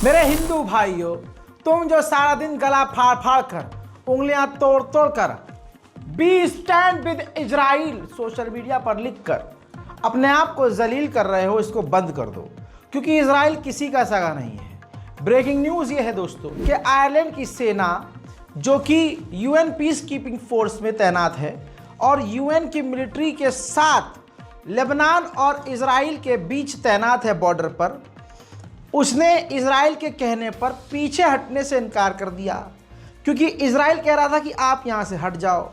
मेरे हिंदू भाइयों, तुम जो सारा दिन गला फाड़ फाड़ कर, उंगलियां तोड़ तोड़ कर, be stand with Israel social media पर लिखकर अपने आप को जलील कर रहे हो, इसको बंद कर दो, क्योंकि इजराइल किसी का सगा नहीं है। ब्रेकिंग न्यूज़ ये है दोस्तों कि आयरलैंड की सेना जो कि यूएन पीस कीपिंग फोर्स में तैनात है और यूएन की मिलिट्री के साथ लेबनान और इजराइल के बीच तैनात है बॉर्डर पर, उसने इजराइल के कहने पर पीछे हटने से इनकार कर दिया, क्योंकि इजराइल कह रहा था कि आप यहाँ से हट जाओ,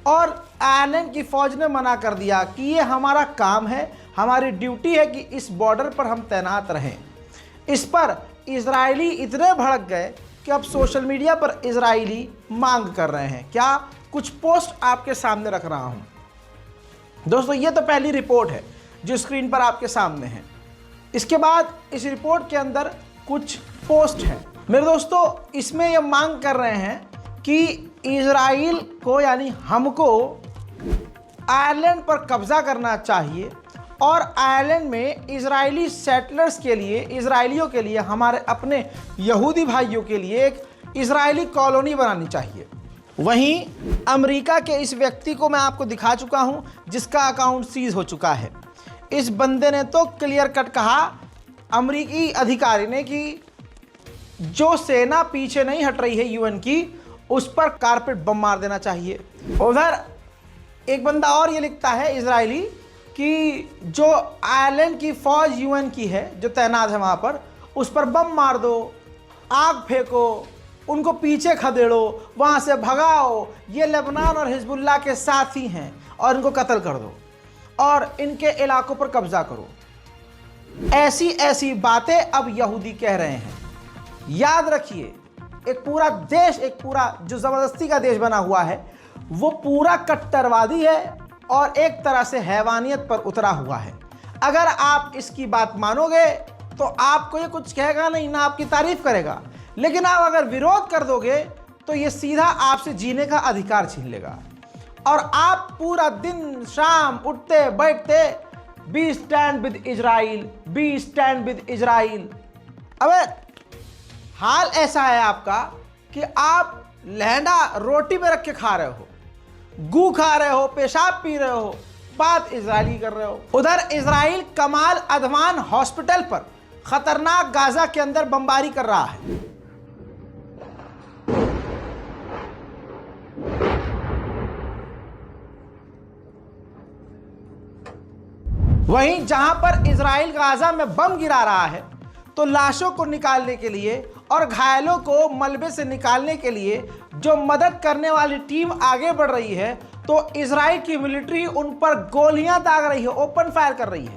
और आयरलैंड की फौज ने मना कर दिया कि ये हमारा काम है, हमारी ड्यूटी है कि इस बॉर्डर पर हम तैनात रहें। इस पर इजरायली इतने भड़क गए कि अब सोशल मीडिया पर इजरायली मांग कर रहे हैं। क्या कुछ पोस्ट आपके सामने रख रहा हूं दोस्तों। ये तो पहली रिपोर्ट है जो स्क्रीन पर आपके सामने है। इसके बाद इस रिपोर्ट के अंदर कुछ पोस्ट हैं मेरे दोस्तों। इसमें ये मांग कर रहे हैं कि इजराइल को यानी हमको आयरलैंड पर कब्जा करना चाहिए और आयरलैंड में इजरायली सेटलर्स के लिए, इजरायलियों के लिए, हमारे अपने यहूदी भाइयों के लिए एक इजरायली कॉलोनी बनानी चाहिए। वहीं अमेरिका के इस व्यक्ति को मैं आपको दिखा चुका हूं जिसका अकाउंट सीज हो चुका है। इस बंदे ने तो क्लियर कट कहा, अमेरिकी अधिकारी ने, कि जो सेना पीछे नहीं हट रही है यूएन की, उस पर कारपेट बम मार देना चाहिए। उधर एक बंदा और ये लिखता है इजरायली कि जो आयरलैंड की फौज यूएन की है जो तैनात है वहाँ पर, उस पर बम मार दो, आग फेंको, उनको पीछे खदेड़ो, वहाँ से भगाओ, ये लेबनान और हिजबुल्लाह के साथी हैं और इनको कत्ल कर दो और इनके इलाकों पर कब्जा करो। ऐसी ऐसी बातें अब यहूदी कह रहे हैं। याद रखिए, एक पूरा देश, एक पूरा जो ज़बरदस्ती का देश बना हुआ है, वो पूरा कट्टरवादी है और एक तरह से हैवानियत पर उतरा हुआ है। अगर आप इसकी बात मानोगे तो आपको ये कुछ कहेगा नहीं, ना आपकी तारीफ करेगा, लेकिन आप अगर विरोध कर दोगे तो ये सीधा आपसे जीने का अधिकार छीन लेगा और आप पूरा दिन शाम उठते बैठते be stand with Israel, be stand with Israel. अबे हाल ऐसा है आपका कि आप लहंगा रोटी में रख के खा रहे हो, गू खा रहे हो, पेशाब पी रहे हो, बात इजरायली कर रहे हो। उधर इजराइल कमाल अदवान हॉस्पिटल पर खतरनाक गाजा के अंदर बमबारी कर रहा है। वहीं जहां पर इजराइल गाजा में बम गिरा रहा है, तो लाशों को निकालने के लिए और घायलों को मलबे से निकालने के लिए जो मदद करने वाली टीम आगे बढ़ रही है, तो इजराइल की मिलिट्री उन पर गोलियां दाग रही है, ओपन फायर कर रही है।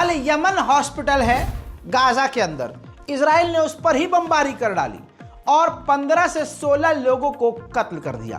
अल यमन हॉस्पिटल है गाजा के अंदर, इजराइल ने उस पर ही बमबारी कर डाली और 15 से 16 लोगों को कत्ल कर दिया।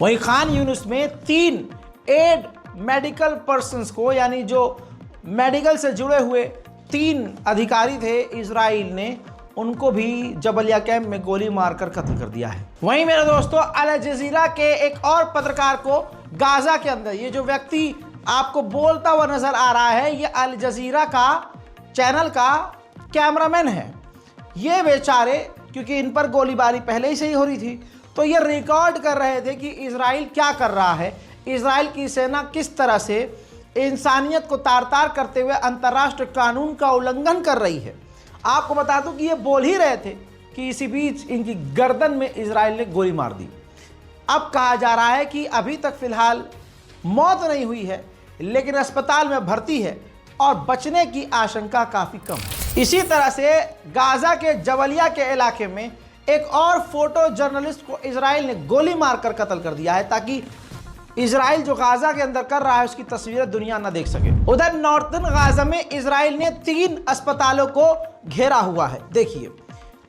वहीं खान यूनिस में 3 एड मेडिकल पर्सन्स को, यानी जो मेडिकल से जुड़े हुए 3 अधिकारी थे इजराइल ने, उनको भी जबलिया कैंप में गोली मारकर कत्ल कर दिया है। वहीं मेरे दोस्तों, अल जजीरा के एक और पत्रकार को गाजा के अंदर, ये जो व्यक्ति आपको बोलता हुआ नजर आ रहा है, ये अल जजीरा का चैनल का कैमरामैन है। ये बेचारे, क्योंकि इन पर गोलीबारी पहले ही से ही हो रही थी, तो ये रिकॉर्ड कर रहे थे कि इजराइल क्या कर रहा है, इजराइल की सेना किस तरह से इंसानियत को तार तार करते हुए अंतर्राष्ट्रीय कानून का उल्लंघन कर रही है। आपको बता दूं कि ये बोल ही रहे थे कि इसी बीच इनकी गर्दन में इजराइल ने गोली मार दी। अब कहा जा रहा है कि अभी तक फिलहाल मौत नहीं हुई है, लेकिन अस्पताल में भर्ती है और बचने की आशंका काफ़ी कम है। इसी तरह से गाजा के जबलिया के इलाके में एक और फोटो जर्नलिस्ट को इजराइल ने गोली मारकर कत्ल कर दिया है, ताकि इजराइल जो गाजा के अंदर कर रहा है उसकी तस्वीरें दुनिया ना देख सके। उधर नॉर्थन गाजा में इजराइल ने 3 अस्पतालों को घेरा हुआ है। देखिए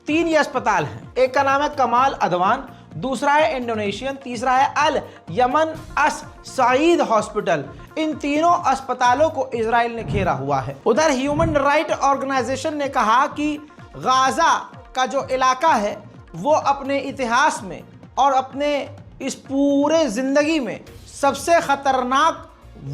3 ये अस्पताल हैं, एक का नाम है कमाल अदवान, दूसरा है इंडोनेशियन, तीसरा है अल यमन अस सईद हॉस्पिटल। इन तीनों अस्पतालों को इजराइल ने घेरा हुआ है। उधर ह्यूमन राइट ऑर्गेनाइजेशन ने कहा कि गाजा का जो इलाका है वो अपने इतिहास में और अपने इस पूरे जिंदगी में सबसे खतरनाक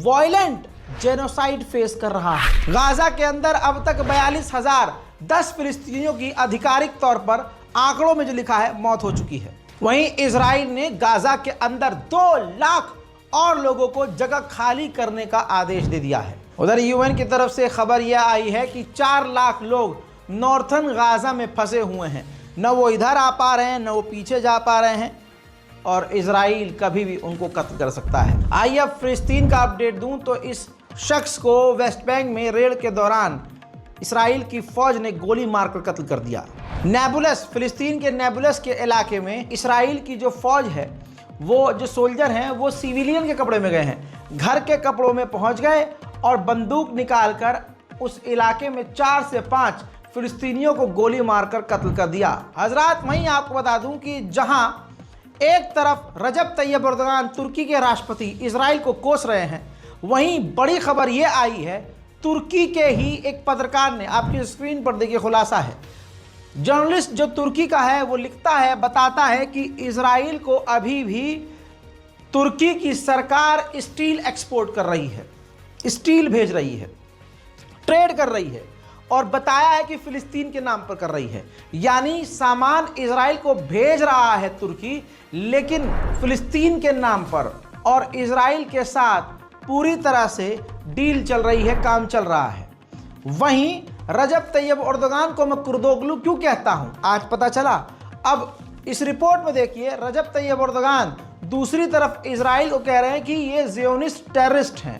वायलेंट जेनोसाइड फेस कर रहा है। गाजा के अंदर अब तक 42,010 फिलिस्तीनियों की आधिकारिक तौर पर आंकड़ों में जो लिखा है मौत हो चुकी है। वहीं इजराइल ने गाजा के अंदर 2 लाख और लोगों को जगह खाली करने का आदेश दे दिया है। उधर यूएन की तरफ से खबर यह आई है कि 4 लाख लोग नॉर्थन गाजा में फंसे हुए हैं, न वो इधर आ पा रहे हैं न वो पीछे जा पा रहे हैं, और इजराइल कभी भी उनको कत्ल कर सकता है। आइए अब फिलिस्तीन का अपडेट दूं तो इस शख्स को वेस्ट बैंक में रेड के दौरान इजराइल की फौज ने गोली मारकर कत्ल कर दिया। नेबुलस, फिलिस्तीन के नेबुलस के इलाके में इजराइल की जो फौज है, वो जो सोल्जर हैं वो सिविलियन के कपड़े में गए हैं, घर के कपड़ों में पहुंच गए और बंदूक निकालकर उस इलाके में 4 से 5 फिलिस्तीनियों को गोली मारकर कत्ल कर दिया। हजरात, वहीं आपको बता दूं कि जहां एक तरफ रजब तैयब एर्दोगान तुर्की के राष्ट्रपति इजराइल को कोस रहे हैं, वहीं बड़ी खबर यह आई है तुर्की के ही एक पत्रकार ने, आपकी स्क्रीन पर देखिए खुलासा है, जर्नलिस्ट जो तुर्की का है वो लिखता है, बताता है कि इजराइल को अभी भी तुर्की की सरकार स्टील एक्सपोर्ट कर रही है, स्टील भेज रही है, ट्रेड कर रही है, और बताया है कि फिलिस्तीन के नाम पर कर रही है। यानी सामान इजराइल को भेज रहा है तुर्की, लेकिन फिलिस्तीन के नाम पर, और इजराइल के साथ पूरी तरह से डील चल रही है, काम चल रहा है। वहीं रजब तैयब एर्दोगान को मैं कुर्दोगलू क्यों कहता हूं, आज पता चला। अब इस रिपोर्ट में देखिए, रजब तैयब एर्दोगान दूसरी तरफ इजराइल को कह रहे हैं कि ये ज़ियोनिस्ट टेररिस्ट हैं,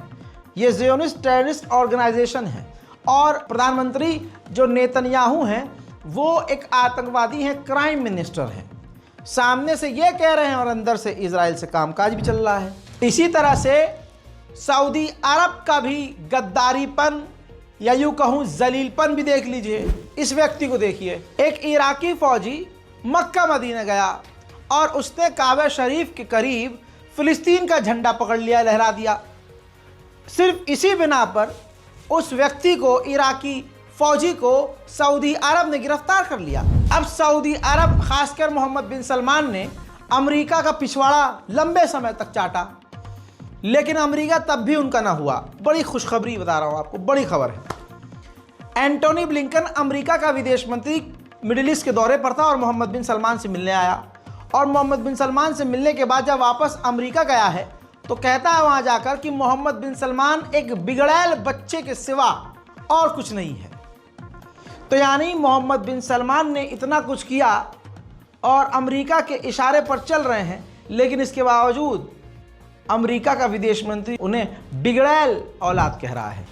ये ज़ियोनिस्ट टेररिस्ट ऑर्गेनाइजेशन है, और प्रधानमंत्री जो नेतन्याहू हैं वो एक आतंकवादी हैं, क्राइम मिनिस्टर हैं। सामने से ये कह रहे हैं और अंदर से इजराइल से कामकाज भी चल रहा है। इसी तरह से सऊदी अरब का भी गद्दारीपन या यूं कहूं जलीलपन भी देख लीजिए। इस व्यक्ति को देखिए, एक इराकी फौजी मक्का मदीना गया और उसने काबा शरीफ के करीब फिलिस्तीन का झंडा पकड़ लिया, लहरा दिया। सिर्फ इसी बिना पर उस व्यक्ति को, इराकी फौजी को सऊदी अरब ने गिरफ्तार कर लिया। अब सऊदी अरब, खासकर मोहम्मद बिन सलमान ने अमेरिका का पिछवाड़ा लंबे समय तक चाटा, लेकिन अमेरिका तब भी उनका ना हुआ। बड़ी खुशखबरी बता रहा हूं आपको, बड़ी खबर है। एंटोनी ब्लिंकन, अमेरिका का विदेश मंत्री, मिडिल ईस्ट के दौरे पर था और मोहम्मद बिन सलमान से मिलने आया, और मोहम्मद बिन सलमान से मिलने के बाद जब वापस अमेरिका गया है तो कहता है वहां जाकर कि मोहम्मद बिन सलमान एक बिगड़ैल बच्चे के सिवा और कुछ नहीं है। तो यानी मोहम्मद बिन सलमान ने इतना कुछ किया और अमेरिका के इशारे पर चल रहे हैं, लेकिन इसके बावजूद अमेरिका का विदेश मंत्री उन्हें बिगड़ैल औलाद कह रहा है।